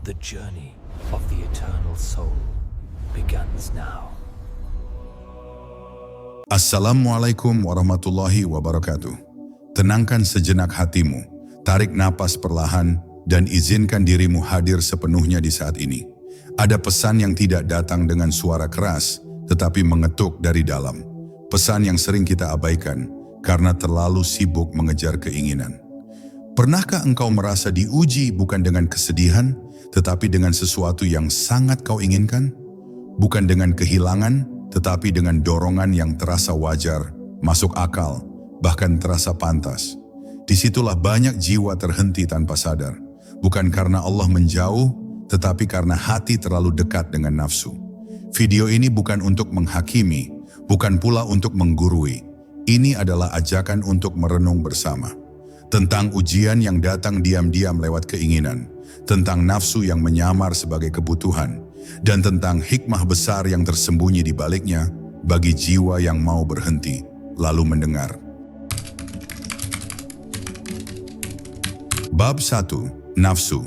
The journey of the eternal soul begins now. Assalamualaikum warahmatullahi wabarakatuh. Tenangkan sejenak hatimu, tarik napas perlahan, dan izinkan dirimu hadir sepenuhnya di saat ini. Ada pesan yang tidak datang dengan suara keras, tetapi mengetuk dari dalam. Pesan yang sering kita abaikan karena terlalu sibuk mengejar keinginan. Pernahkah engkau merasa diuji bukan dengan kesedihan, tetapi dengan sesuatu yang sangat kau inginkan? Bukan dengan kehilangan, tetapi dengan dorongan yang terasa wajar, masuk akal, bahkan terasa pantas. Disitulah banyak jiwa terhenti tanpa sadar. Bukan karena Allah menjauh, tetapi karena hati terlalu dekat dengan nafsu. Video ini bukan untuk menghakimi, bukan pula untuk menggurui. Ini adalah ajakan untuk merenung bersama. Tentang ujian yang datang diam-diam lewat keinginan, tentang nafsu yang menyamar sebagai kebutuhan, dan tentang hikmah besar yang tersembunyi di baliknya bagi jiwa yang mau berhenti, lalu mendengar. Bab 1. Nafsu.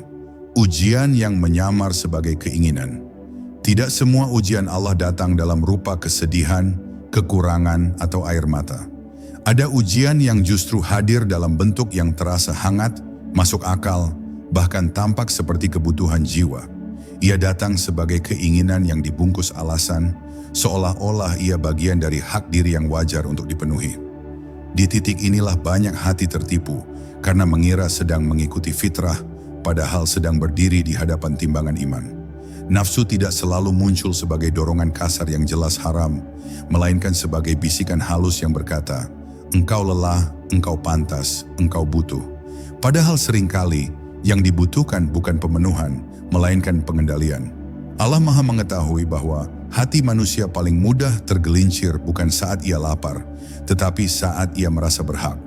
Ujian yang menyamar sebagai keinginan. Tidak semua ujian Allah datang dalam rupa kesedihan, kekurangan, atau air mata. Ada ujian yang justru hadir dalam bentuk yang terasa hangat, masuk akal, bahkan tampak seperti kebutuhan jiwa. Ia datang sebagai keinginan yang dibungkus alasan, seolah-olah ia bagian dari hak diri yang wajar untuk dipenuhi. Di titik inilah banyak hati tertipu, karena mengira sedang mengikuti fitrah, padahal sedang berdiri di hadapan timbangan iman. Nafsu tidak selalu muncul sebagai dorongan kasar yang jelas haram, melainkan sebagai bisikan halus yang berkata, engkau lelah, engkau pantas, engkau butuh. Padahal seringkali yang dibutuhkan bukan pemenuhan, melainkan pengendalian. Allah Maha mengetahui bahwa hati manusia paling mudah tergelincir bukan saat ia lapar, tetapi saat ia merasa berhak.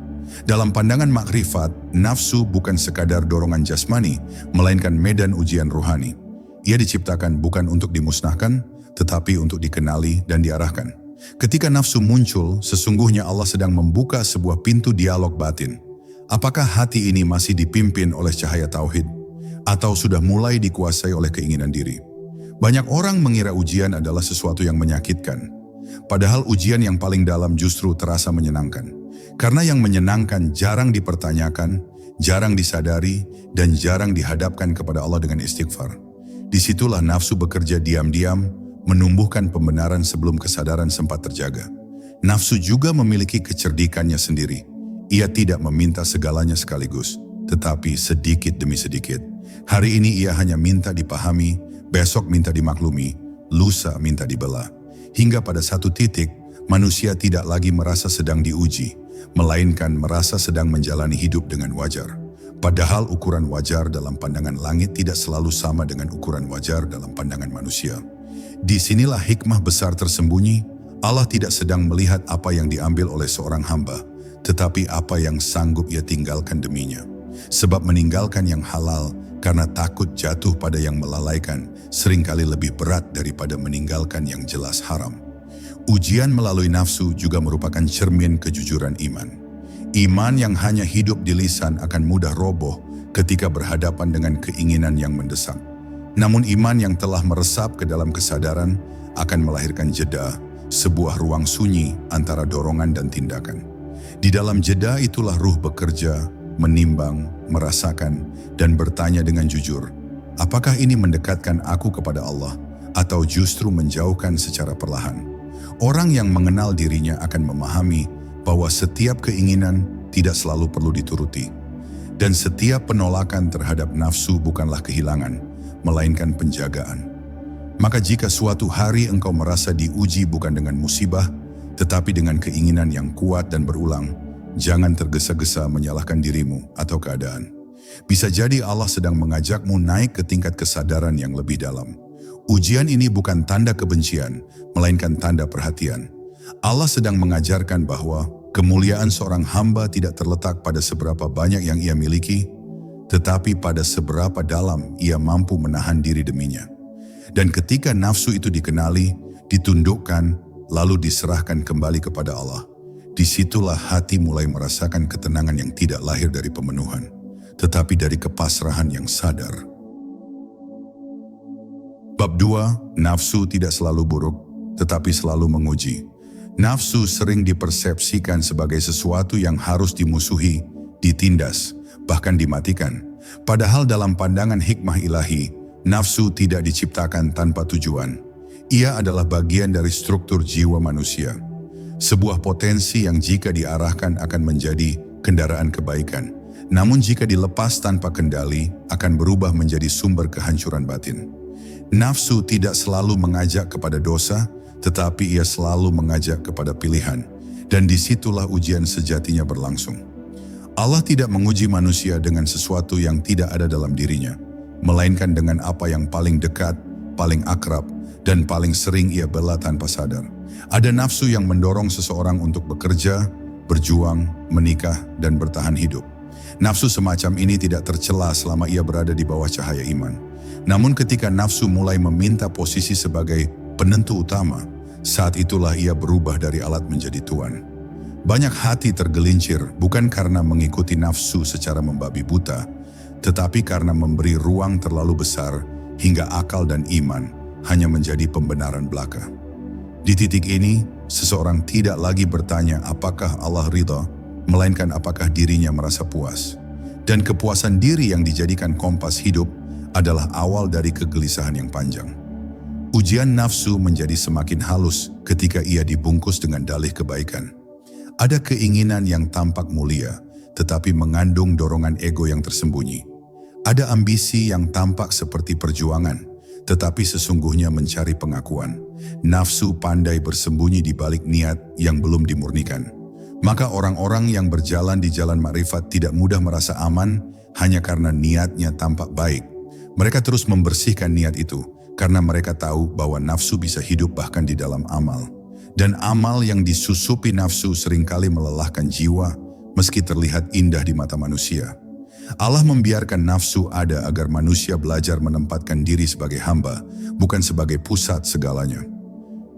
Dalam pandangan makrifat, nafsu bukan sekadar dorongan jasmani, melainkan medan ujian ruhani. Ia diciptakan bukan untuk dimusnahkan, tetapi untuk dikenali dan diarahkan. Ketika nafsu muncul, sesungguhnya Allah sedang membuka sebuah pintu dialog batin. Apakah hati ini masih dipimpin oleh cahaya tauhid, atau sudah mulai dikuasai oleh keinginan diri? Banyak orang mengira ujian adalah sesuatu yang menyakitkan, padahal ujian yang paling dalam justru terasa menyenangkan. Karena yang menyenangkan jarang dipertanyakan, jarang disadari, dan jarang dihadapkan kepada Allah dengan istighfar. Disitulah nafsu bekerja diam-diam, menumbuhkan pembenaran sebelum kesadaran sempat terjaga. Nafsu juga memiliki kecerdikannya sendiri. Ia tidak meminta segalanya sekaligus, tetapi sedikit demi sedikit. Hari ini ia hanya minta dipahami, besok minta dimaklumi, lusa minta dibelah. Hingga pada satu titik, manusia tidak lagi merasa sedang diuji, melainkan merasa sedang menjalani hidup dengan wajar. Padahal ukuran wajar dalam pandangan langit tidak selalu sama dengan ukuran wajar dalam pandangan manusia. Disinilah hikmah besar tersembunyi. Allah tidak sedang melihat apa yang diambil oleh seorang hamba, tetapi apa yang sanggup ia tinggalkan deminya. Sebab meninggalkan yang halal karena takut jatuh pada yang melalaikan seringkali lebih berat daripada meninggalkan yang jelas haram. Ujian melalui nafsu juga merupakan cermin kejujuran iman. Iman yang hanya hidup di lisan akan mudah roboh ketika berhadapan dengan keinginan yang mendesak. Namun iman yang telah meresap ke dalam kesadaran akan melahirkan jeda, sebuah ruang sunyi antara dorongan dan tindakan. Di dalam jeda itulah ruh bekerja, menimbang, merasakan, dan bertanya dengan jujur, apakah ini mendekatkan aku kepada Allah atau justru menjauhkan secara perlahan? Orang yang mengenal dirinya akan memahami bahwa setiap keinginan tidak selalu perlu dituruti. Dan setiap penolakan terhadap nafsu bukanlah kehilangan, melainkan penjagaan. Maka jika suatu hari engkau merasa diuji bukan dengan musibah, tetapi dengan keinginan yang kuat dan berulang, jangan tergesa-gesa menyalahkan dirimu atau keadaan. Bisa jadi Allah sedang mengajakmu naik ke tingkat kesadaran yang lebih dalam. Ujian ini bukan tanda kebencian, melainkan tanda perhatian. Allah sedang mengajarkan bahwa kemuliaan seorang hamba tidak terletak pada seberapa banyak yang ia miliki, tetapi pada seberapa dalam ia mampu menahan diri deminya. Dan ketika nafsu itu dikenali, ditundukkan, lalu diserahkan kembali kepada Allah, disitulah hati mulai merasakan ketenangan yang tidak lahir dari pemenuhan, tetapi dari kepasrahan yang sadar. Bab 2, nafsu tidak selalu buruk, tetapi selalu menguji. Nafsu sering dipersepsikan sebagai sesuatu yang harus dimusuhi, ditindas, bahkan dimatikan. Padahal dalam pandangan hikmah ilahi, nafsu tidak diciptakan tanpa tujuan. Ia adalah bagian dari struktur jiwa manusia. Sebuah potensi yang jika diarahkan akan menjadi kendaraan kebaikan. Namun jika dilepas tanpa kendali, akan berubah menjadi sumber kehancuran batin. Nafsu tidak selalu mengajak kepada dosa, tetapi ia selalu mengajak kepada pilihan. Dan disitulah ujian sejatinya berlangsung. Allah tidak menguji manusia dengan sesuatu yang tidak ada dalam dirinya, melainkan dengan apa yang paling dekat, paling akrab, dan paling sering ia bela tanpa sadar. Ada nafsu yang mendorong seseorang untuk bekerja, berjuang, menikah, dan bertahan hidup. Nafsu semacam ini tidak tercela selama ia berada di bawah cahaya iman. Namun ketika nafsu mulai meminta posisi sebagai penentu utama, saat itulah ia berubah dari alat menjadi tuan. Banyak hati tergelincir bukan karena mengikuti nafsu secara membabi buta, tetapi karena memberi ruang terlalu besar hingga akal dan iman hanya menjadi pembenaran belaka. Di titik ini, seseorang tidak lagi bertanya apakah Allah ridha, melainkan apakah dirinya merasa puas. Dan kepuasan diri yang dijadikan kompas hidup adalah awal dari kegelisahan yang panjang. Ujian nafsu menjadi semakin halus ketika ia dibungkus dengan dalih kebaikan. Ada keinginan yang tampak mulia, tetapi mengandung dorongan ego yang tersembunyi. Ada ambisi yang tampak seperti perjuangan, tetapi sesungguhnya mencari pengakuan. Nafsu pandai bersembunyi di balik niat yang belum dimurnikan. Maka orang-orang yang berjalan di jalan makrifat tidak mudah merasa aman hanya karena niatnya tampak baik. Mereka terus membersihkan niat itu karena mereka tahu bahwa nafsu bisa hidup bahkan di dalam amal. Dan amal yang disusupi nafsu seringkali melelahkan jiwa meski terlihat indah di mata manusia. Allah membiarkan nafsu ada agar manusia belajar menempatkan diri sebagai hamba, bukan sebagai pusat segalanya.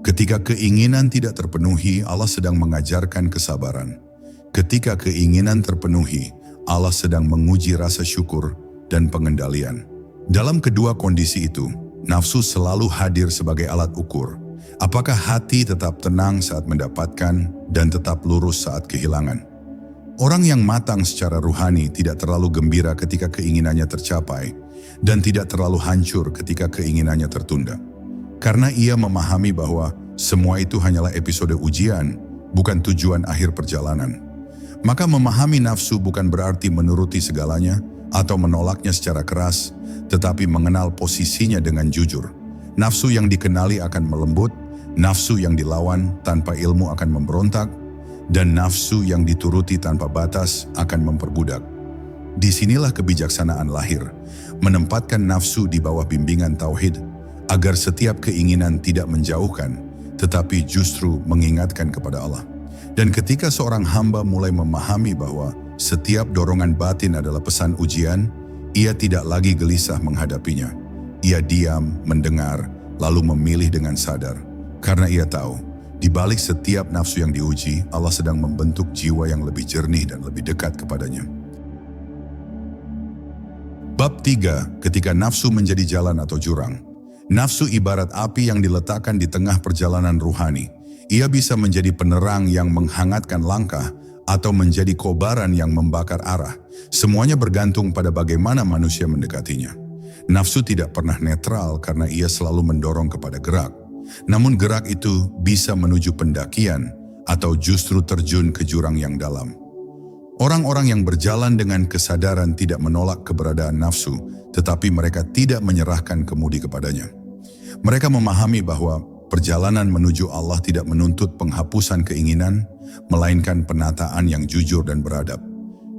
Ketika keinginan tidak terpenuhi, Allah sedang mengajarkan kesabaran. Ketika keinginan terpenuhi, Allah sedang menguji rasa syukur dan pengendalian. Dalam kedua kondisi itu, nafsu selalu hadir sebagai alat ukur. Apakah hati tetap tenang saat mendapatkan dan tetap lurus saat kehilangan? Orang yang matang secara ruhani tidak terlalu gembira ketika keinginannya tercapai dan tidak terlalu hancur ketika keinginannya tertunda. Karena ia memahami bahwa semua itu hanyalah episode ujian, bukan tujuan akhir perjalanan. Maka memahami nafsu bukan berarti menuruti segalanya atau menolaknya secara keras, tetapi mengenal posisinya dengan jujur. Nafsu yang dikenali akan melembut, nafsu yang dilawan tanpa ilmu akan memberontak, dan nafsu yang dituruti tanpa batas akan memperbudak. Disinilah kebijaksanaan lahir, menempatkan nafsu di bawah bimbingan tauhid, agar setiap keinginan tidak menjauhkan, tetapi justru mengingatkan kepada Allah. Dan ketika seorang hamba mulai memahami bahwa setiap dorongan batin adalah pesan ujian, ia tidak lagi gelisah menghadapinya. Ia diam, mendengar, lalu memilih dengan sadar. Karena ia tahu, di balik setiap nafsu yang diuji, Allah sedang membentuk jiwa yang lebih jernih dan lebih dekat kepadanya. Bab 3, ketika nafsu menjadi jalan atau jurang. Nafsu ibarat api yang diletakkan di tengah perjalanan ruhani. Ia bisa menjadi penerang yang menghangatkan langkah atau menjadi kobaran yang membakar arah. Semuanya bergantung pada bagaimana manusia mendekatinya. Nafsu tidak pernah netral karena ia selalu mendorong kepada gerak. Namun gerak itu bisa menuju pendakian atau justru terjun ke jurang yang dalam. Orang-orang yang berjalan dengan kesadaran tidak menolak keberadaan nafsu, tetapi mereka tidak menyerahkan kemudi kepadanya. Mereka memahami bahwa perjalanan menuju Allah tidak menuntut penghapusan keinginan, melainkan penataan yang jujur dan beradab.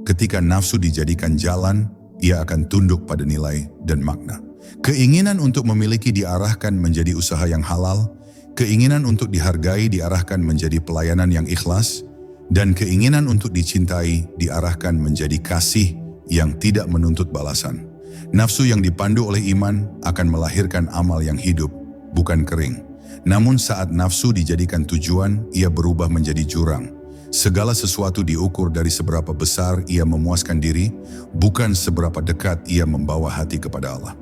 Ketika nafsu dijadikan jalan, ia akan tunduk pada nilai dan makna. Keinginan untuk memiliki diarahkan menjadi usaha yang halal, keinginan untuk dihargai diarahkan menjadi pelayanan yang ikhlas, dan keinginan untuk dicintai diarahkan menjadi kasih yang tidak menuntut balasan. Nafsu yang dipandu oleh iman akan melahirkan amal yang hidup, bukan kering. Namun saat nafsu dijadikan tujuan, ia berubah menjadi jurang. Segala sesuatu diukur dari seberapa besar ia memuaskan diri, bukan seberapa dekat ia membawa hati kepada Allah.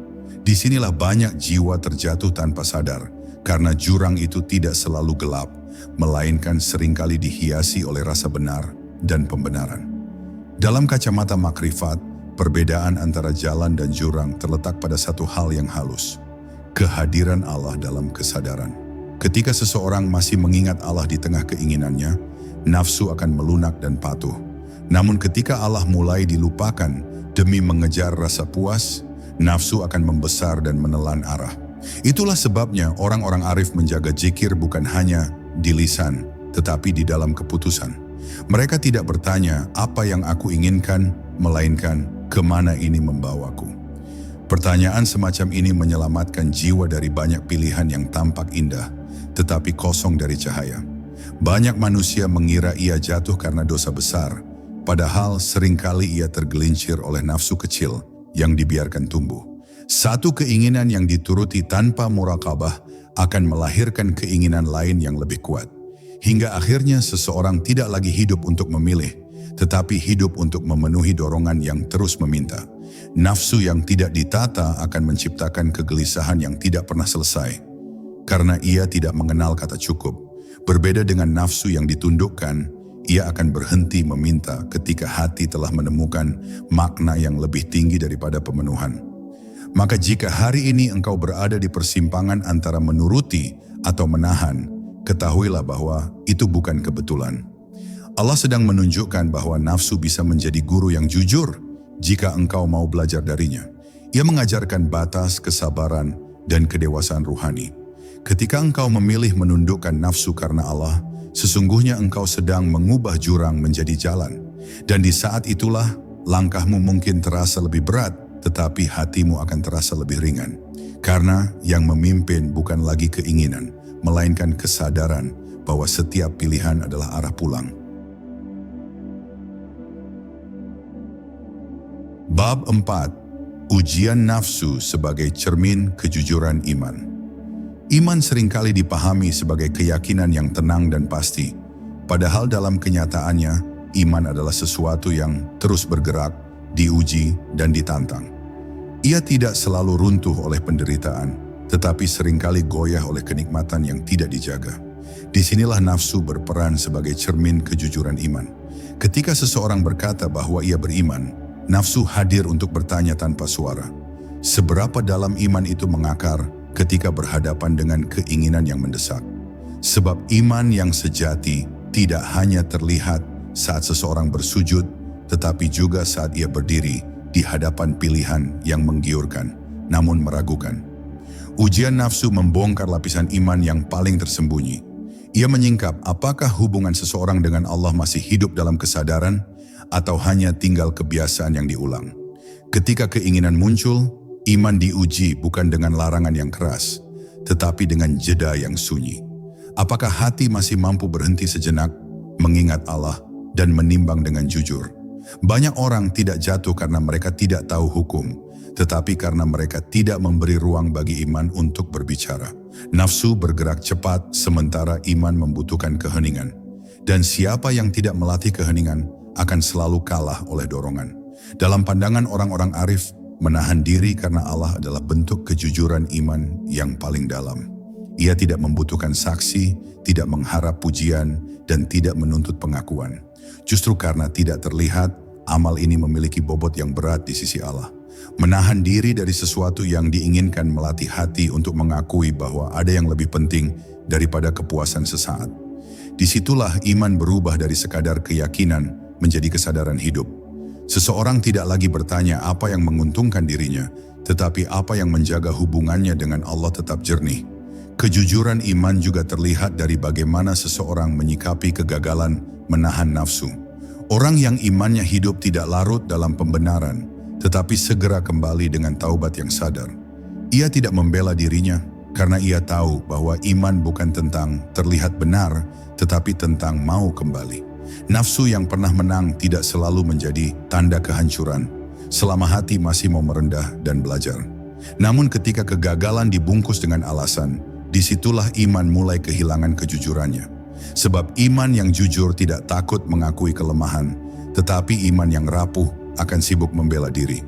Disinilah banyak jiwa terjatuh tanpa sadar, karena jurang itu tidak selalu gelap, melainkan seringkali dihiasi oleh rasa benar dan pembenaran. Dalam kacamata makrifat, perbedaan antara jalan dan jurang terletak pada satu hal yang halus: kehadiran Allah dalam kesadaran. Ketika seseorang masih mengingat Allah di tengah keinginannya, nafsu akan melunak dan patuh. Namun ketika Allah mulai dilupakan demi mengejar rasa puas, nafsu akan membesar dan menelan arah. Itulah sebabnya orang-orang arif menjaga zikir bukan hanya di lisan, tetapi di dalam keputusan. Mereka tidak bertanya apa yang aku inginkan, melainkan kemana ini membawaku. Pertanyaan semacam ini menyelamatkan jiwa dari banyak pilihan yang tampak indah, tetapi kosong dari cahaya. Banyak manusia mengira ia jatuh karena dosa besar, padahal seringkali ia tergelincir oleh nafsu kecil yang dibiarkan tumbuh. Satu keinginan yang dituruti tanpa muraqabah akan melahirkan keinginan lain yang lebih kuat. Hingga akhirnya seseorang tidak lagi hidup untuk memilih, tetapi hidup untuk memenuhi dorongan yang terus meminta. Nafsu yang tidak ditata akan menciptakan kegelisahan yang tidak pernah selesai, karena ia tidak mengenal kata cukup. Berbeda dengan nafsu yang ditundukkan, ia akan berhenti meminta ketika hati telah menemukan makna yang lebih tinggi daripada pemenuhan. Maka jika hari ini engkau berada di persimpangan antara menuruti atau menahan, ketahuilah bahwa itu bukan kebetulan. Allah sedang menunjukkan bahwa nafsu bisa menjadi guru yang jujur jika engkau mau belajar darinya. Ia mengajarkan batas, kesabaran, dan kedewasaan ruhani. Ketika engkau memilih menundukkan nafsu karena Allah, sesungguhnya engkau sedang mengubah jurang menjadi jalan. Dan di saat itulah langkahmu mungkin terasa lebih berat, tetapi hatimu akan terasa lebih ringan. Karena yang memimpin bukan lagi keinginan, melainkan kesadaran bahwa setiap pilihan adalah arah pulang. Bab 4. Ujian nafsu sebagai cermin kejujuran iman. Iman seringkali dipahami sebagai keyakinan yang tenang dan pasti, padahal dalam kenyataannya, iman adalah sesuatu yang terus bergerak, diuji, dan ditantang. Ia tidak selalu runtuh oleh penderitaan, tetapi seringkali goyah oleh kenikmatan yang tidak dijaga. Disinilah nafsu berperan sebagai cermin kejujuran iman. Ketika seseorang berkata bahwa ia beriman, nafsu hadir untuk bertanya tanpa suara. Seberapa dalam iman itu mengakar ketika berhadapan dengan keinginan yang mendesak? Sebab iman yang sejati tidak hanya terlihat saat seseorang bersujud, tetapi juga saat ia berdiri di hadapan pilihan yang menggiurkan, namun meragukan. Ujian nafsu membongkar lapisan iman yang paling tersembunyi. Ia menyingkap apakah hubungan seseorang dengan Allah masih hidup dalam kesadaran atau hanya tinggal kebiasaan yang diulang. Ketika keinginan muncul, iman diuji bukan dengan larangan yang keras, tetapi dengan jeda yang sunyi. Apakah hati masih mampu berhenti sejenak, mengingat Allah, dan menimbang dengan jujur? Banyak orang tidak jatuh karena mereka tidak tahu hukum, tetapi karena mereka tidak memberi ruang bagi iman untuk berbicara. Nafsu bergerak cepat, sementara iman membutuhkan keheningan. Dan siapa yang tidak melatih keheningan akan selalu kalah oleh dorongan. Dalam pandangan orang-orang arif, menahan diri karena Allah adalah bentuk kejujuran iman yang paling dalam. Ia tidak membutuhkan saksi, tidak mengharap pujian, dan tidak menuntut pengakuan. Justru karena tidak terlihat, amal ini memiliki bobot yang berat di sisi Allah. Menahan diri dari sesuatu yang diinginkan melatih hati untuk mengakui bahwa ada yang lebih penting daripada kepuasan sesaat. Disitulah iman berubah dari sekadar keyakinan menjadi kesadaran hidup. Seseorang tidak lagi bertanya apa yang menguntungkan dirinya, tetapi apa yang menjaga hubungannya dengan Allah tetap jernih. Kejujuran iman juga terlihat dari bagaimana seseorang menyikapi kegagalan menahan nafsu. Orang yang imannya hidup tidak larut dalam pembenaran, tetapi segera kembali dengan taubat yang sadar. Ia tidak membela dirinya karena ia tahu bahwa iman bukan tentang terlihat benar, tetapi tentang mau kembali. Nafsu yang pernah menang tidak selalu menjadi tanda kehancuran, selama hati masih mau merendah dan belajar. Namun ketika kegagalan dibungkus dengan alasan, disitulah iman mulai kehilangan kejujurannya. Sebab iman yang jujur tidak takut mengakui kelemahan, tetapi iman yang rapuh akan sibuk membela diri.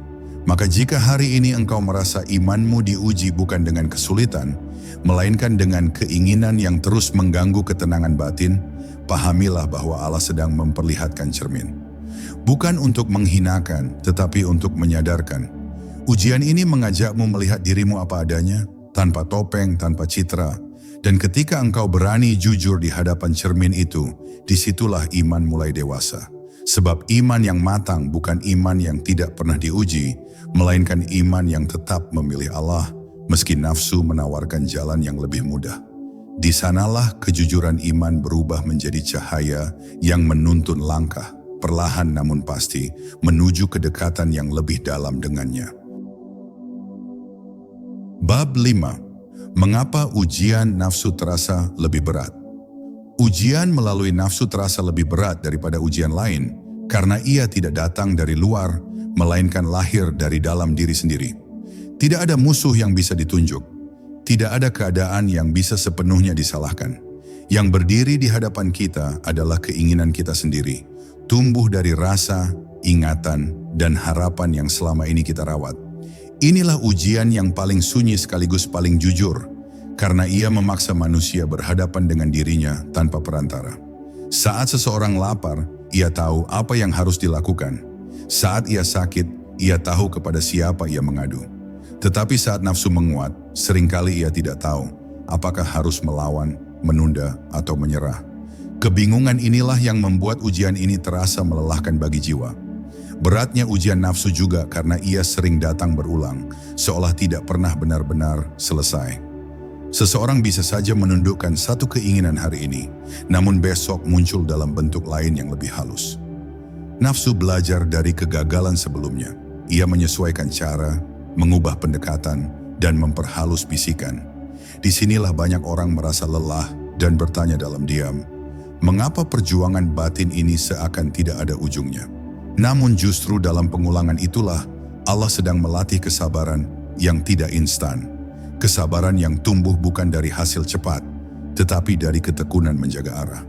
Maka jika hari ini engkau merasa imanmu diuji bukan dengan kesulitan, melainkan dengan keinginan yang terus mengganggu ketenangan batin, pahamilah bahwa Allah sedang memperlihatkan cermin. Bukan untuk menghinakan, tetapi untuk menyadarkan. Ujian ini mengajakmu melihat dirimu apa adanya, tanpa topeng, tanpa citra. Dan ketika engkau berani jujur di hadapan cermin itu, disitulah iman mulai dewasa. Sebab iman yang matang bukan iman yang tidak pernah diuji, melainkan iman yang tetap memilih Allah, meski nafsu menawarkan jalan yang lebih mudah. Di sanalah kejujuran iman berubah menjadi cahaya yang menuntun langkah, perlahan namun pasti, menuju kedekatan yang lebih dalam dengannya. Bab 5. Mengapa ujian nafsu terasa lebih berat? Ujian melalui nafsu terasa lebih berat daripada ujian lain, karena ia tidak datang dari luar, melainkan lahir dari dalam diri sendiri. Tidak ada musuh yang bisa ditunjuk. Tidak ada keadaan yang bisa sepenuhnya disalahkan. Yang berdiri di hadapan kita adalah keinginan kita sendiri, tumbuh dari rasa, ingatan, dan harapan yang selama ini kita rawat. Inilah ujian yang paling sunyi sekaligus paling jujur, karena ia memaksa manusia berhadapan dengan dirinya tanpa perantara. Saat seseorang lapar, ia tahu apa yang harus dilakukan. Saat ia sakit, ia tahu kepada siapa ia mengadu. Tetapi saat nafsu menguat, seringkali ia tidak tahu apakah harus melawan, menunda, atau menyerah. Kebingungan inilah yang membuat ujian ini terasa melelahkan bagi jiwa. Beratnya ujian nafsu juga karena ia sering datang berulang, seolah tidak pernah benar-benar selesai. Seseorang bisa saja menundukkan satu keinginan hari ini, namun besok muncul dalam bentuk lain yang lebih halus. Nafsu belajar dari kegagalan sebelumnya. Ia menyesuaikan cara, mengubah pendekatan, dan memperhalus bisikan. Disinilah banyak orang merasa lelah dan bertanya dalam diam, mengapa perjuangan batin ini seakan tidak ada ujungnya? Namun justru dalam pengulangan itulah Allah sedang melatih kesabaran yang tidak instan. Kesabaran yang tumbuh bukan dari hasil cepat, tetapi dari ketekunan menjaga arah.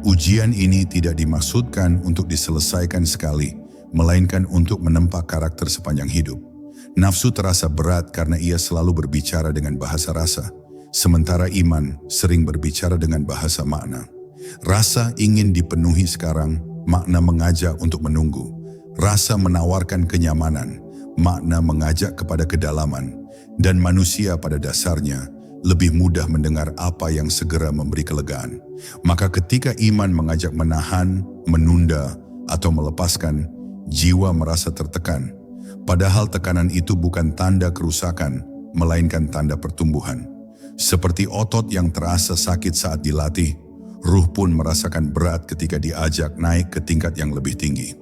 Ujian ini tidak dimaksudkan untuk diselesaikan sekali, melainkan untuk menempa karakter sepanjang hidup. Nafsu terasa berat karena ia selalu berbicara dengan bahasa rasa, sementara iman sering berbicara dengan bahasa makna. Rasa ingin dipenuhi sekarang, makna mengajak untuk menunggu. Rasa menawarkan kenyamanan, makna mengajak kepada kedalaman. Dan manusia pada dasarnya lebih mudah mendengar apa yang segera memberi kelegaan. Maka ketika iman mengajak menahan, menunda, atau melepaskan, jiwa merasa tertekan. Padahal tekanan itu bukan tanda kerusakan, melainkan tanda pertumbuhan. Seperti otot yang terasa sakit saat dilatih, ruh pun merasakan berat ketika diajak naik ke tingkat yang lebih tinggi.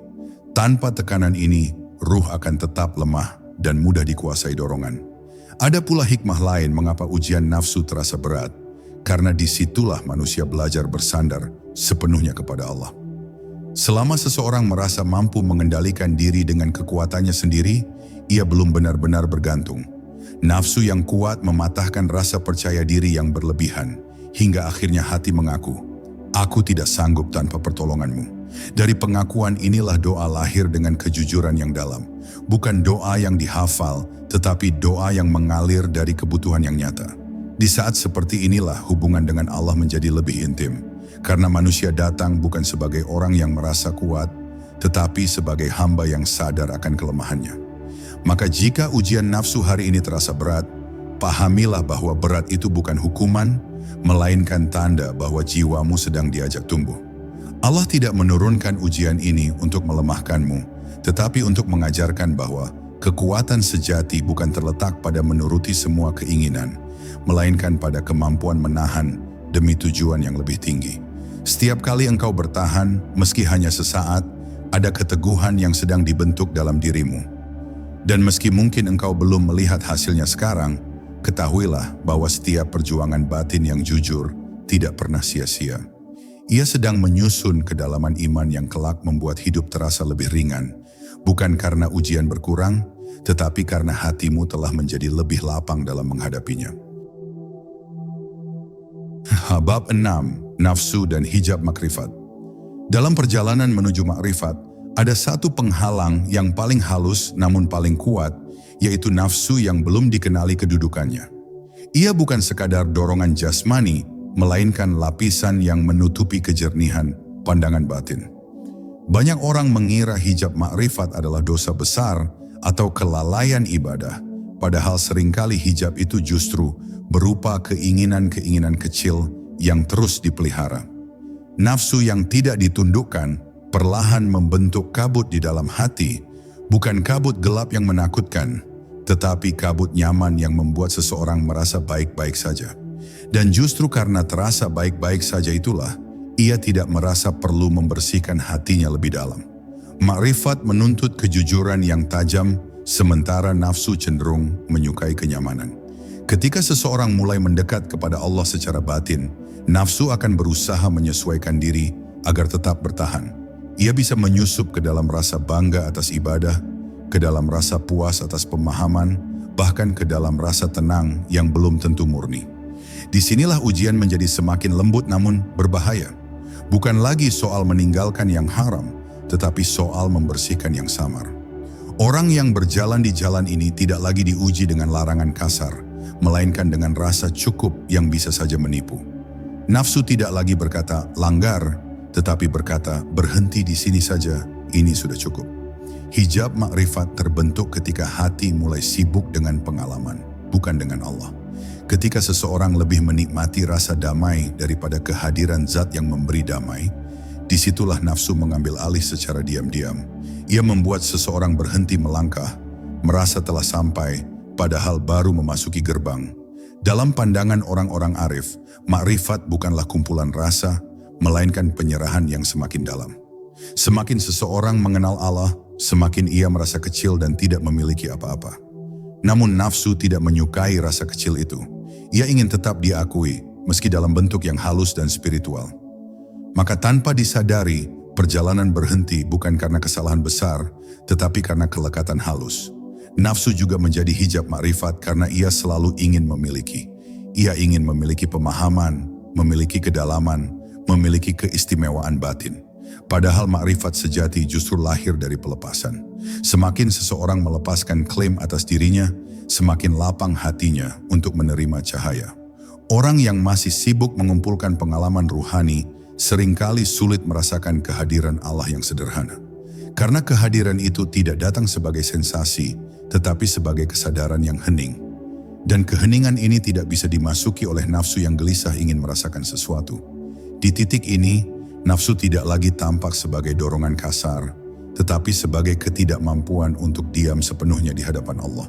Tanpa tekanan ini, ruh akan tetap lemah dan mudah dikuasai dorongan. Ada pula hikmah lain mengapa ujian nafsu terasa berat, karena disitulah manusia belajar bersandar sepenuhnya kepada Allah. Selama seseorang merasa mampu mengendalikan diri dengan kekuatannya sendiri, ia belum benar-benar bergantung. Nafsu yang kuat mematahkan rasa percaya diri yang berlebihan, hingga akhirnya hati mengaku, "Aku tidak sanggup tanpa pertolonganmu." Dari pengakuan inilah doa lahir dengan kejujuran yang dalam. Bukan doa yang dihafal, tetapi doa yang mengalir dari kebutuhan yang nyata. Di saat seperti inilah hubungan dengan Allah menjadi lebih intim. Karena manusia datang bukan sebagai orang yang merasa kuat, tetapi sebagai hamba yang sadar akan kelemahannya. Maka jika ujian nafsu hari ini terasa berat, pahamilah bahwa berat itu bukan hukuman, melainkan tanda bahwa jiwamu sedang diajak tumbuh. Allah tidak menurunkan ujian ini untuk melemahkanmu, tetapi untuk mengajarkan bahwa kekuatan sejati bukan terletak pada menuruti semua keinginan, melainkan pada kemampuan menahan demi tujuan yang lebih tinggi. Setiap kali engkau bertahan, meski hanya sesaat, ada keteguhan yang sedang dibentuk dalam dirimu. Dan meski mungkin engkau belum melihat hasilnya sekarang, ketahuilah bahwa setiap perjuangan batin yang jujur tidak pernah sia-sia. Ia sedang menyusun kedalaman iman yang kelak membuat hidup terasa lebih ringan, bukan karena ujian berkurang, tetapi karena hatimu telah menjadi lebih lapang dalam menghadapinya. Bab 6. Nafsu dan hijab makrifat. Dalam perjalanan menuju makrifat, Ada satu penghalang yang paling halus namun paling kuat, yaitu nafsu yang belum dikenali kedudukannya. Ia bukan sekadar dorongan jasmani, melainkan lapisan yang menutupi kejernihan pandangan batin. Banyak orang mengira hijab makrifat adalah dosa besar atau kelalaian ibadah, padahal seringkali hijab itu justru berupa keinginan-keinginan kecil yang terus dipelihara. Nafsu yang tidak ditundukkan perlahan membentuk kabut di dalam hati, bukan kabut gelap yang menakutkan, tetapi kabut nyaman yang membuat seseorang merasa baik-baik saja. Dan justru karena terasa baik-baik saja itulah, ia tidak merasa perlu membersihkan hatinya lebih dalam. Makrifat menuntut kejujuran yang tajam, sementara nafsu cenderung menyukai kenyamanan. Ketika seseorang mulai mendekat kepada Allah secara batin, nafsu akan berusaha menyesuaikan diri agar tetap bertahan. Ia bisa menyusup ke dalam rasa bangga atas ibadah, ke dalam rasa puas atas pemahaman, bahkan ke dalam rasa tenang yang belum tentu murni. Disinilah ujian menjadi semakin lembut namun berbahaya. Bukan lagi soal meninggalkan yang haram, tetapi soal membersihkan yang samar. Orang yang berjalan di jalan ini tidak lagi diuji dengan larangan kasar, melainkan dengan rasa cukup yang bisa saja menipu. Nafsu tidak lagi berkata, langgar, tetapi berkata, berhenti di sini saja, ini sudah cukup. Hijab makrifat terbentuk ketika hati mulai sibuk dengan pengalaman, bukan dengan Allah. Ketika seseorang lebih menikmati rasa damai daripada kehadiran zat yang memberi damai, disitulah nafsu mengambil alih secara diam-diam. Ia membuat seseorang berhenti melangkah, merasa telah sampai, padahal baru memasuki gerbang. Dalam pandangan orang-orang arif, makrifat bukanlah kumpulan rasa, melainkan penyerahan yang semakin dalam. Semakin seseorang mengenal Allah, semakin ia merasa kecil dan tidak memiliki apa-apa. Namun nafsu tidak menyukai rasa kecil itu. Ia ingin tetap diakui, meski dalam bentuk yang halus dan spiritual. Maka tanpa disadari, perjalanan berhenti bukan karena kesalahan besar, tetapi karena kelekatan halus. Nafsu juga menjadi hijab makrifat karena ia selalu ingin memiliki. Ia ingin memiliki pemahaman, memiliki kedalaman, memiliki keistimewaan batin. Padahal makrifat sejati justru lahir dari pelepasan. Semakin seseorang melepaskan klaim atas dirinya, semakin lapang hatinya untuk menerima cahaya. Orang yang masih sibuk mengumpulkan pengalaman ruhani seringkali sulit merasakan kehadiran Allah yang sederhana. Karena kehadiran itu tidak datang sebagai sensasi, tetapi sebagai kesadaran yang hening. Dan keheningan ini tidak bisa dimasuki oleh nafsu yang gelisah ingin merasakan sesuatu. Di titik ini, nafsu tidak lagi tampak sebagai dorongan kasar, tetapi sebagai ketidakmampuan untuk diam sepenuhnya di hadapan Allah.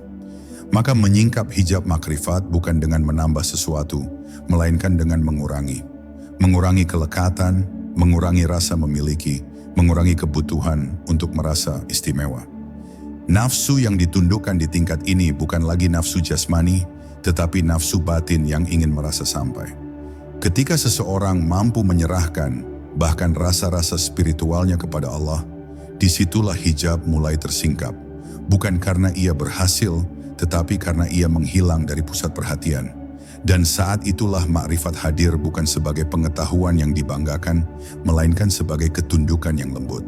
Maka menyingkap hijab makrifat bukan dengan menambah sesuatu, melainkan dengan mengurangi. Mengurangi kelekatan, mengurangi rasa memiliki, mengurangi kebutuhan untuk merasa istimewa. Nafsu yang ditundukkan di tingkat ini bukan lagi nafsu jasmani, tetapi nafsu batin yang ingin merasa sampai. Ketika seseorang mampu menyerahkan, bahkan rasa-rasa spiritualnya kepada Allah, disitulah hijab mulai tersingkap. Bukan karena ia berhasil, tetapi karena ia menghilang dari pusat perhatian. Dan saat itulah makrifat hadir bukan sebagai pengetahuan yang dibanggakan, melainkan sebagai ketundukan yang lembut.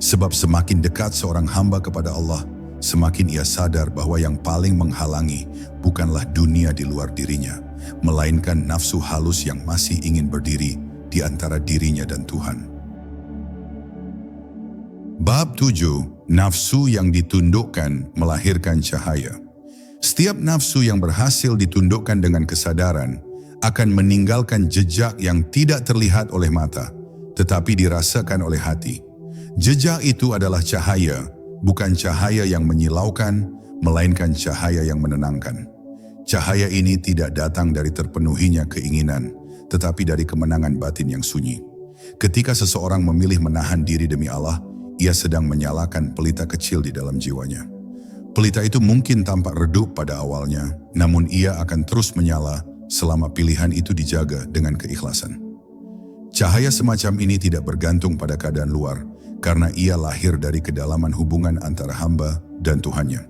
Sebab semakin dekat seorang hamba kepada Allah, semakin ia sadar bahwa yang paling menghalangi bukanlah dunia di luar dirinya, melainkan nafsu halus yang masih ingin berdiri di antara dirinya dan Tuhan. Bab 7, nafsu yang ditundukkan melahirkan cahaya. Setiap nafsu yang berhasil ditundukkan dengan kesadaran akan meninggalkan jejak yang tidak terlihat oleh mata, tetapi dirasakan oleh hati. Jejak itu adalah cahaya, bukan cahaya yang menyilaukan, melainkan cahaya yang menenangkan. Cahaya ini tidak datang dari terpenuhinya keinginan, tetapi dari kemenangan batin yang sunyi. Ketika seseorang memilih menahan diri demi Allah, ia sedang menyalakan pelita kecil di dalam jiwanya. Pelita itu mungkin tampak redup pada awalnya, namun ia akan terus menyala selama pilihan itu dijaga dengan keikhlasan. Cahaya semacam ini tidak bergantung pada keadaan luar, karena ia lahir dari kedalaman hubungan antara hamba dan Tuhannya.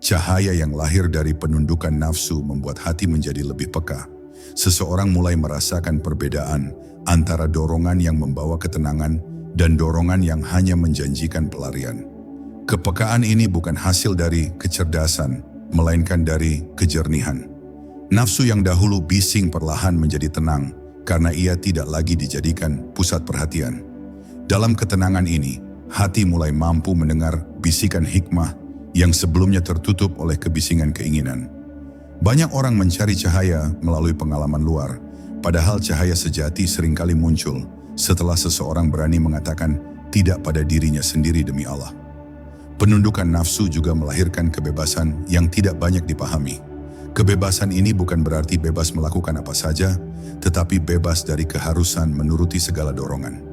Cahaya yang lahir dari penundukan nafsu membuat hati menjadi lebih peka. Seseorang mulai merasakan perbedaan antara dorongan yang membawa ketenangan dan dorongan yang hanya menjanjikan pelarian. Kepekaan ini bukan hasil dari kecerdasan, melainkan dari kejernihan. Nafsu yang dahulu bising perlahan menjadi tenang karena ia tidak lagi dijadikan pusat perhatian. Dalam ketenangan ini, hati mulai mampu mendengar bisikan hikmah yang sebelumnya tertutup oleh kebisingan keinginan. Banyak orang mencari cahaya melalui pengalaman luar, padahal cahaya sejati seringkali muncul setelah seseorang berani mengatakan tidak pada dirinya sendiri demi Allah. Penundukan nafsu juga melahirkan kebebasan yang tidak banyak dipahami. Kebebasan ini bukan berarti bebas melakukan apa saja, tetapi bebas dari keharusan menuruti segala dorongan.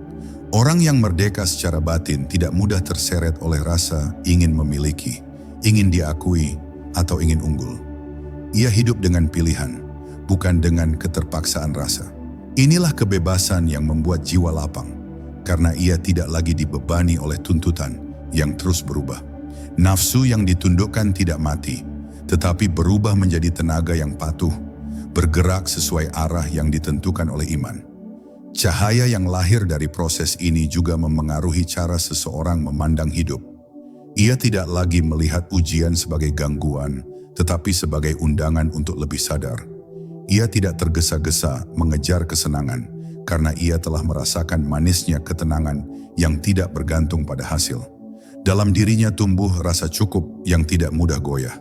Orang yang merdeka secara batin tidak mudah terseret oleh rasa ingin memiliki, ingin diakui, atau ingin unggul. Ia hidup dengan pilihan, bukan dengan keterpaksaan rasa. Inilah kebebasan yang membuat jiwa lapang, karena ia tidak lagi dibebani oleh tuntutan yang terus berubah. Nafsu yang ditundukkan tidak mati, tetapi berubah menjadi tenaga yang patuh, bergerak sesuai arah yang ditentukan oleh iman. Cahaya yang lahir dari proses ini juga memengaruhi cara seseorang memandang hidup. Ia tidak lagi melihat ujian sebagai gangguan, tetapi sebagai undangan untuk lebih sadar. Ia tidak tergesa-gesa mengejar kesenangan, karena ia telah merasakan manisnya ketenangan yang tidak bergantung pada hasil. Dalam dirinya tumbuh rasa cukup yang tidak mudah goyah.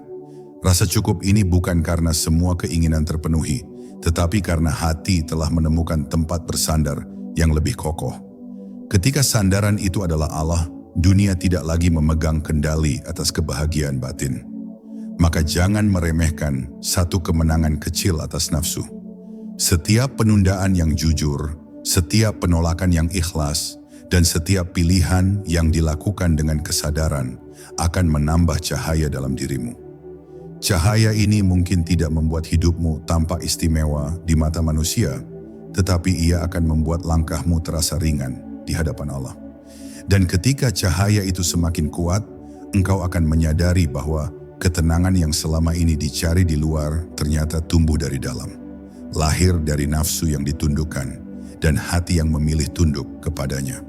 Rasa cukup ini bukan karena semua keinginan terpenuhi, tetapi karena hati telah menemukan tempat bersandar yang lebih kokoh. Ketika sandaran itu adalah Allah, dunia tidak lagi memegang kendali atas kebahagiaan batin. Maka jangan meremehkan satu kemenangan kecil atas nafsu. Setiap penundaan yang jujur, setiap penolakan yang ikhlas, dan setiap pilihan yang dilakukan dengan kesadaran akan menambah cahaya dalam dirimu. Cahaya ini mungkin tidak membuat hidupmu tampak istimewa di mata manusia, tetapi ia akan membuat langkahmu terasa ringan di hadapan Allah. Dan ketika cahaya itu semakin kuat, engkau akan menyadari bahwa ketenangan yang selama ini dicari di luar ternyata tumbuh dari dalam, lahir dari nafsu yang ditundukkan dan hati yang memilih tunduk kepadanya.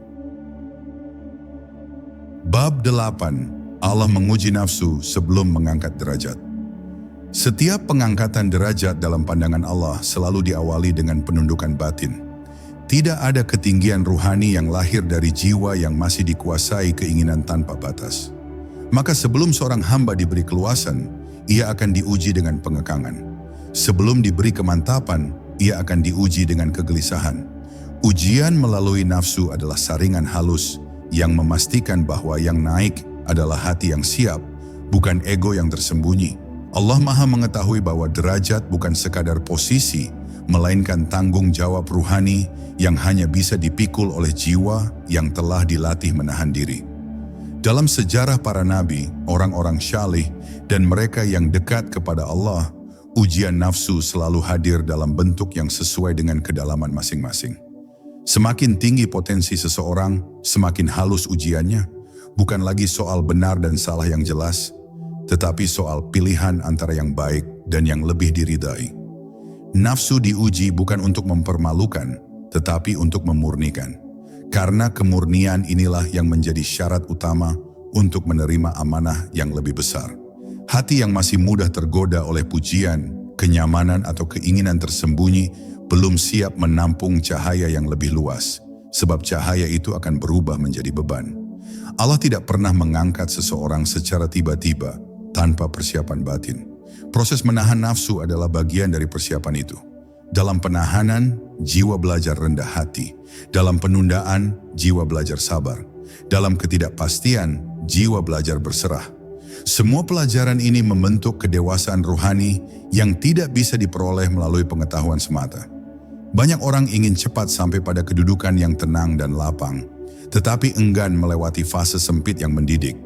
Bab 8. Allah menguji nafsu sebelum mengangkat derajat. Setiap pengangkatan derajat dalam pandangan Allah selalu diawali dengan penundukan batin. Tidak ada ketinggian ruhani yang lahir dari jiwa yang masih dikuasai keinginan tanpa batas. Maka sebelum seorang hamba diberi keluasan, ia akan diuji dengan pengekangan. Sebelum diberi kemantapan, ia akan diuji dengan kegelisahan. Ujian melalui nafsu adalah saringan halus yang memastikan bahwa yang naik adalah hati yang siap, bukan ego yang tersembunyi. Allah Maha mengetahui bahwa derajat bukan sekadar posisi, melainkan tanggung jawab ruhani yang hanya bisa dipikul oleh jiwa yang telah dilatih menahan diri. Dalam sejarah para nabi, orang-orang syalih, dan mereka yang dekat kepada Allah, ujian nafsu selalu hadir dalam bentuk yang sesuai dengan kedalaman masing-masing. Semakin tinggi potensi seseorang, semakin halus ujiannya, bukan lagi soal benar dan salah yang jelas, tetapi soal pilihan antara yang baik dan yang lebih diridai. Nafsu diuji bukan untuk mempermalukan, tetapi untuk memurnikan. Karena kemurnian inilah yang menjadi syarat utama untuk menerima amanah yang lebih besar. Hati yang masih mudah tergoda oleh pujian, kenyamanan atau keinginan tersembunyi belum siap menampung cahaya yang lebih luas, sebab cahaya itu akan berubah menjadi beban. Allah tidak pernah mengangkat seseorang secara tiba-tiba tanpa persiapan batin. Proses menahan nafsu adalah bagian dari persiapan itu. Dalam penahanan, jiwa belajar rendah hati. Dalam penundaan, jiwa belajar sabar. Dalam ketidakpastian, jiwa belajar berserah. Semua pelajaran ini membentuk kedewasaan ruhani yang tidak bisa diperoleh melalui pengetahuan semata. Banyak orang ingin cepat sampai pada kedudukan yang tenang dan lapang, tetapi enggan melewati fase sempit yang mendidik.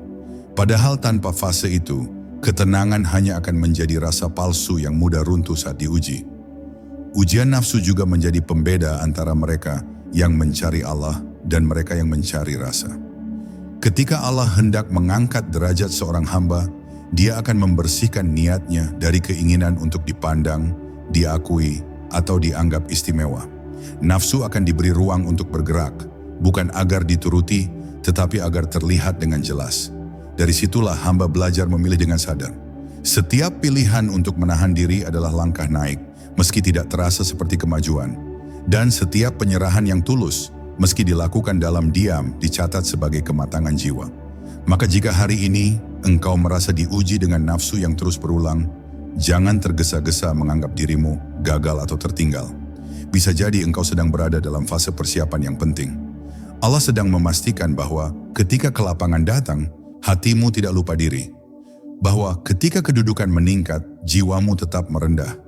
Padahal tanpa fase itu, ketenangan hanya akan menjadi rasa palsu yang mudah runtuh saat diuji. Ujian nafsu juga menjadi pembeda antara mereka yang mencari Allah dan mereka yang mencari rasa. Ketika Allah hendak mengangkat derajat seorang hamba, Dia akan membersihkan niatnya dari keinginan untuk dipandang, diakui, atau dianggap istimewa. Nafsu akan diberi ruang untuk bergerak, bukan agar dituruti, tetapi agar terlihat dengan jelas. Dari situlah hamba belajar memilih dengan sadar. Setiap pilihan untuk menahan diri adalah langkah naik, meski tidak terasa seperti kemajuan. Dan setiap penyerahan yang tulus, meski dilakukan dalam diam, dicatat sebagai kematangan jiwa. Maka jika hari ini engkau merasa diuji dengan nafsu yang terus berulang, jangan tergesa-gesa menganggap dirimu gagal atau tertinggal. Bisa jadi engkau sedang berada dalam fase persiapan yang penting. Allah sedang memastikan bahwa ketika kelapangan datang, hatimu tidak lupa diri. Bahwa ketika kedudukan meningkat, jiwamu tetap merendah.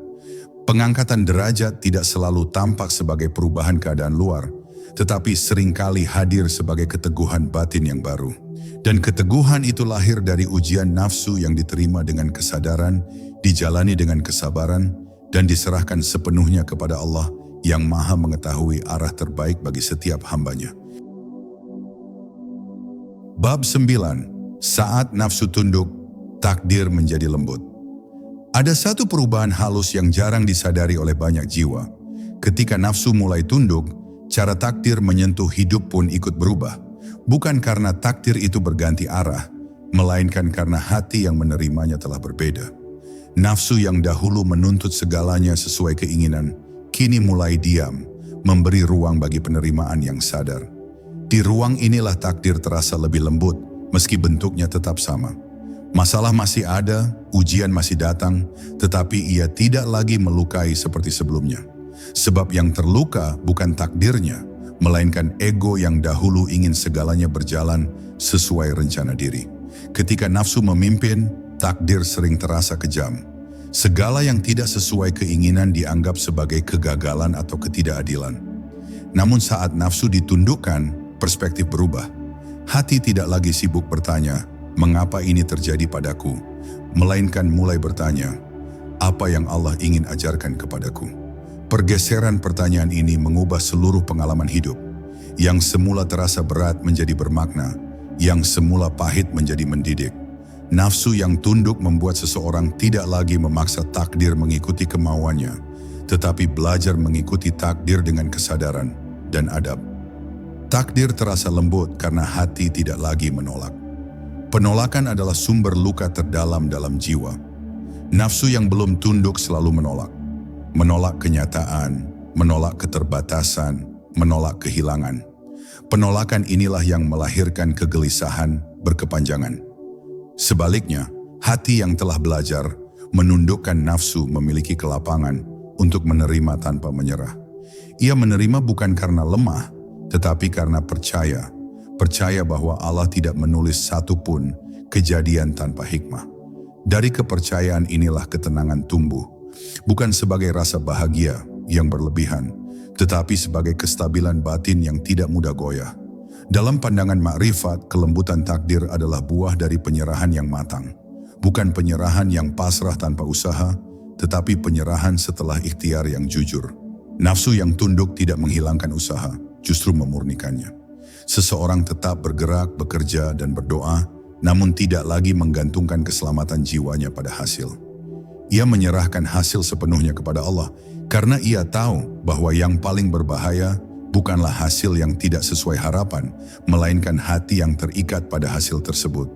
Pengangkatan derajat tidak selalu tampak sebagai perubahan keadaan luar, tetapi seringkali hadir sebagai keteguhan batin yang baru. Dan keteguhan itu lahir dari ujian nafsu yang diterima dengan kesadaran, dijalani dengan kesabaran, dan diserahkan sepenuhnya kepada Allah yang Maha mengetahui arah terbaik bagi setiap hambanya. Bab 9. Saat nafsu tunduk, takdir menjadi lembut. Ada satu perubahan halus yang jarang disadari oleh banyak jiwa. Ketika nafsu mulai tunduk, cara takdir menyentuh hidup pun ikut berubah. Bukan karena takdir itu berganti arah, melainkan karena hati yang menerimanya telah berbeda. Nafsu yang dahulu menuntut segalanya sesuai keinginan, kini mulai diam, memberi ruang bagi penerimaan yang sadar. Di ruang inilah takdir terasa lebih lembut, meski bentuknya tetap sama. Masalah masih ada, ujian masih datang, tetapi ia tidak lagi melukai seperti sebelumnya. Sebab yang terluka bukan takdirnya, melainkan ego yang dahulu ingin segalanya berjalan sesuai rencana diri. Ketika nafsu memimpin, takdir sering terasa kejam. Segala yang tidak sesuai keinginan dianggap sebagai kegagalan atau ketidakadilan. Namun saat nafsu ditundukkan, perspektif berubah. Hati tidak lagi sibuk bertanya, mengapa ini terjadi padaku? Melainkan mulai bertanya, apa yang Allah ingin ajarkan kepadaku? Pergeseran pertanyaan ini mengubah seluruh pengalaman hidup. Yang semula terasa berat menjadi bermakna, yang semula pahit menjadi mendidik. Nafsu yang tunduk membuat seseorang tidak lagi memaksa takdir mengikuti kemauannya, tetapi belajar mengikuti takdir dengan kesadaran dan adab. Takdir terasa lembut karena hati tidak lagi menolak. Penolakan adalah sumber luka terdalam dalam jiwa. Nafsu yang belum tunduk selalu menolak. Menolak kenyataan, menolak keterbatasan, menolak kehilangan. Penolakan inilah yang melahirkan kegelisahan berkepanjangan. Sebaliknya, hati yang telah belajar menundukkan nafsu memiliki kelapangan untuk menerima tanpa menyerah. Ia menerima bukan karena lemah, tetapi karena percaya. Percaya bahwa Allah tidak menulis satupun kejadian tanpa hikmah. Dari kepercayaan inilah ketenangan tumbuh, bukan sebagai rasa bahagia yang berlebihan, tetapi sebagai kestabilan batin yang tidak mudah goyah. Dalam pandangan makrifat, kelembutan takdir adalah buah dari penyerahan yang matang. Bukan penyerahan yang pasrah tanpa usaha, tetapi penyerahan setelah ikhtiar yang jujur. Nafsu yang tunduk tidak menghilangkan usaha, justru memurnikannya. Seseorang tetap bergerak, bekerja, dan berdoa, namun tidak lagi menggantungkan keselamatan jiwanya pada hasil. Ia menyerahkan hasil sepenuhnya kepada Allah, karena ia tahu bahwa yang paling berbahaya bukanlah hasil yang tidak sesuai harapan, melainkan hati yang terikat pada hasil tersebut.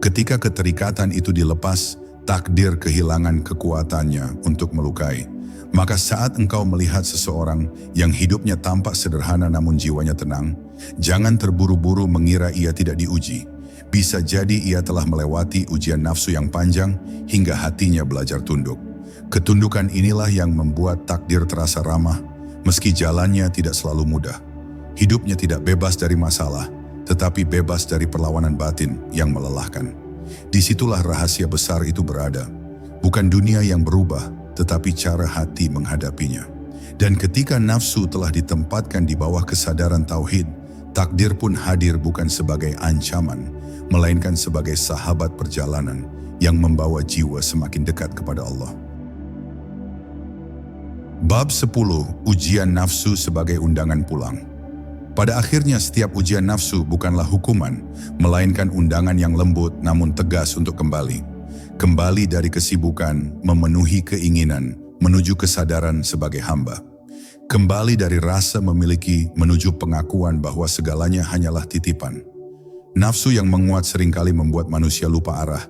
Ketika keterikatan itu dilepas, takdir kehilangan kekuatannya untuk melukai. Maka saat engkau melihat seseorang yang hidupnya tampak sederhana namun jiwanya tenang, jangan terburu-buru mengira ia tidak diuji. Bisa jadi ia telah melewati ujian nafsu yang panjang hingga hatinya belajar tunduk. Ketundukan inilah yang membuat takdir terasa ramah, meski jalannya tidak selalu mudah. Hidupnya tidak bebas dari masalah, tetapi bebas dari perlawanan batin yang melelahkan. Disitulah rahasia besar itu berada. Bukan dunia yang berubah, tetapi cara hati menghadapinya. Dan ketika nafsu telah ditempatkan di bawah kesadaran tauhid, takdir pun hadir bukan sebagai ancaman, melainkan sebagai sahabat perjalanan yang membawa jiwa semakin dekat kepada Allah. Bab 10. Ujian nafsu sebagai undangan pulang. Pada akhirnya setiap ujian nafsu bukanlah hukuman, melainkan undangan yang lembut namun tegas untuk kembali. Kembali dari kesibukan, memenuhi keinginan, menuju kesadaran sebagai hamba. Kembali dari rasa memiliki menuju pengakuan bahwa segalanya hanyalah titipan. Nafsu yang menguat seringkali membuat manusia lupa arah,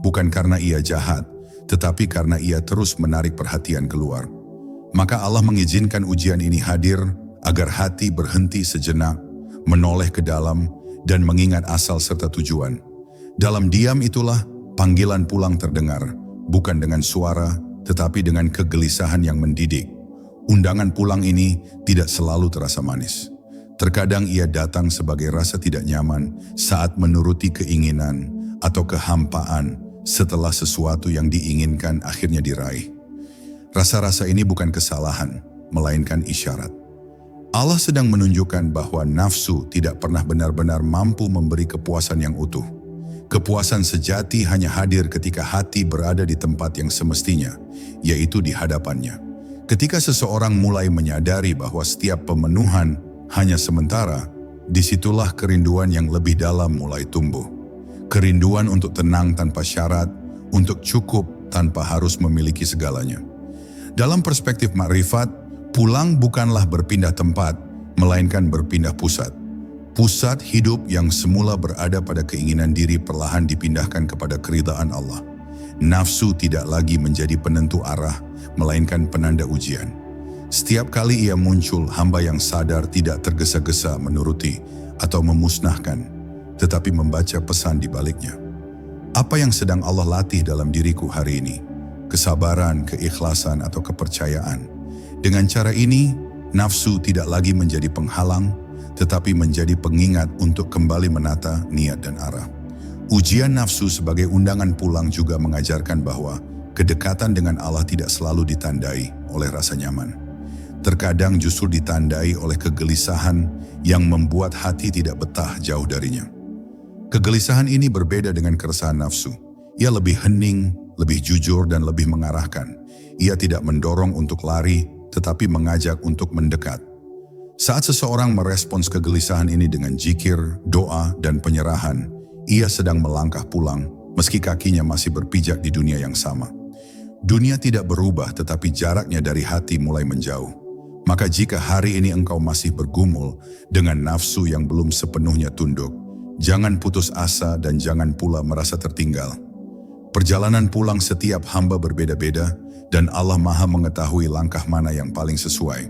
bukan karena ia jahat, tetapi karena ia terus menarik perhatian keluar. Maka Allah mengizinkan ujian ini hadir agar hati berhenti sejenak, menoleh ke dalam, dan mengingat asal serta tujuan. Dalam diam itulah panggilan pulang terdengar, bukan dengan suara, tetapi dengan kegelisahan yang mendidik. Undangan pulang ini tidak selalu terasa manis. Terkadang ia datang sebagai rasa tidak nyaman saat menuruti keinginan atau kehampaan setelah sesuatu yang diinginkan akhirnya diraih. Rasa-rasa ini bukan kesalahan, melainkan isyarat. Allah sedang menunjukkan bahwa nafsu tidak pernah benar-benar mampu memberi kepuasan yang utuh. Kepuasan sejati hanya hadir ketika hati berada di tempat yang semestinya, yaitu di hadapannya. Ketika seseorang mulai menyadari bahwa setiap pemenuhan hanya sementara, disitulah kerinduan yang lebih dalam mulai tumbuh. Kerinduan untuk tenang tanpa syarat, untuk cukup tanpa harus memiliki segalanya. Dalam perspektif makrifat, pulang bukanlah berpindah tempat, melainkan berpindah pusat. Pusat hidup yang semula berada pada keinginan diri perlahan dipindahkan kepada keridhaan Allah. Nafsu tidak lagi menjadi penentu arah, melainkan penanda ujian. Setiap kali ia muncul, hamba yang sadar tidak tergesa-gesa menuruti atau memusnahkan, tetapi membaca pesan di baliknya. Apa yang sedang Allah latih dalam diriku hari ini? Kesabaran, keikhlasan, atau kepercayaan. Dengan cara ini, nafsu tidak lagi menjadi penghalang, tetapi menjadi pengingat untuk kembali menata niat dan arah. Ujian nafsu sebagai undangan pulang juga mengajarkan bahwa kedekatan dengan Allah tidak selalu ditandai oleh rasa nyaman. Terkadang justru ditandai oleh kegelisahan yang membuat hati tidak betah jauh darinya. Kegelisahan ini berbeda dengan keresahan nafsu. Ia lebih hening, lebih jujur, dan lebih mengarahkan. Ia tidak mendorong untuk lari, tetapi mengajak untuk mendekat. Saat seseorang merespons kegelisahan ini dengan zikir, doa, dan penyerahan, ia sedang melangkah pulang, meski kakinya masih berpijak di dunia yang sama. Dunia tidak berubah, tetapi jaraknya dari hati mulai menjauh. Maka jika hari ini engkau masih bergumul dengan nafsu yang belum sepenuhnya tunduk, jangan putus asa dan jangan pula merasa tertinggal. Perjalanan pulang setiap hamba berbeda-beda, dan Allah Maha mengetahui langkah mana yang paling sesuai.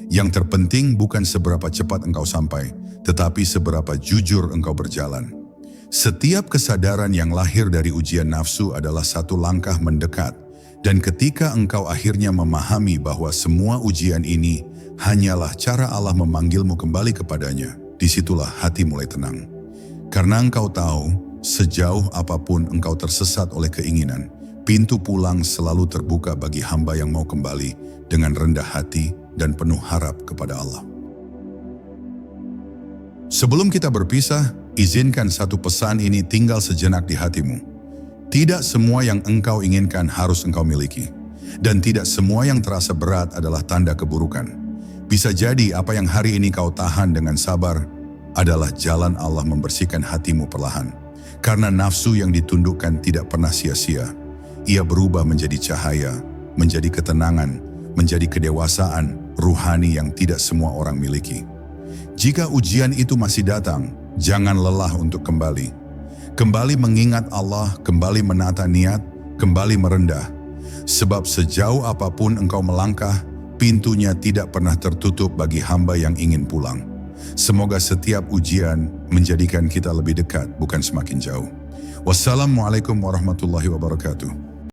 Yang terpenting bukan seberapa cepat engkau sampai, tetapi seberapa jujur engkau berjalan. Setiap kesadaran yang lahir dari ujian nafsu adalah satu langkah mendekat, dan ketika engkau akhirnya memahami bahwa semua ujian ini hanyalah cara Allah memanggilmu kembali kepadanya, disitulah hati mulai tenang. Karena engkau tahu, sejauh apapun engkau tersesat oleh keinginan, pintu pulang selalu terbuka bagi hamba yang mau kembali dengan rendah hati dan penuh harap kepada Allah. Sebelum kita berpisah, izinkan satu pesan ini tinggal sejenak di hatimu. Tidak semua yang engkau inginkan harus engkau miliki. Dan tidak semua yang terasa berat adalah tanda keburukan. Bisa jadi apa yang hari ini kau tahan dengan sabar adalah jalan Allah membersihkan hatimu perlahan. Karena nafsu yang ditundukkan tidak pernah sia-sia. Ia berubah menjadi cahaya, menjadi ketenangan, menjadi kedewasaan ruhani yang tidak semua orang miliki. Jika ujian itu masih datang, jangan lelah untuk kembali. Kembali mengingat Allah, kembali menata niat, kembali merendah. Sebab sejauh apapun engkau melangkah, pintunya tidak pernah tertutup bagi hamba yang ingin pulang. Semoga setiap ujian menjadikan kita lebih dekat, bukan semakin jauh. Wassalamualaikum warahmatullahi wabarakatuh.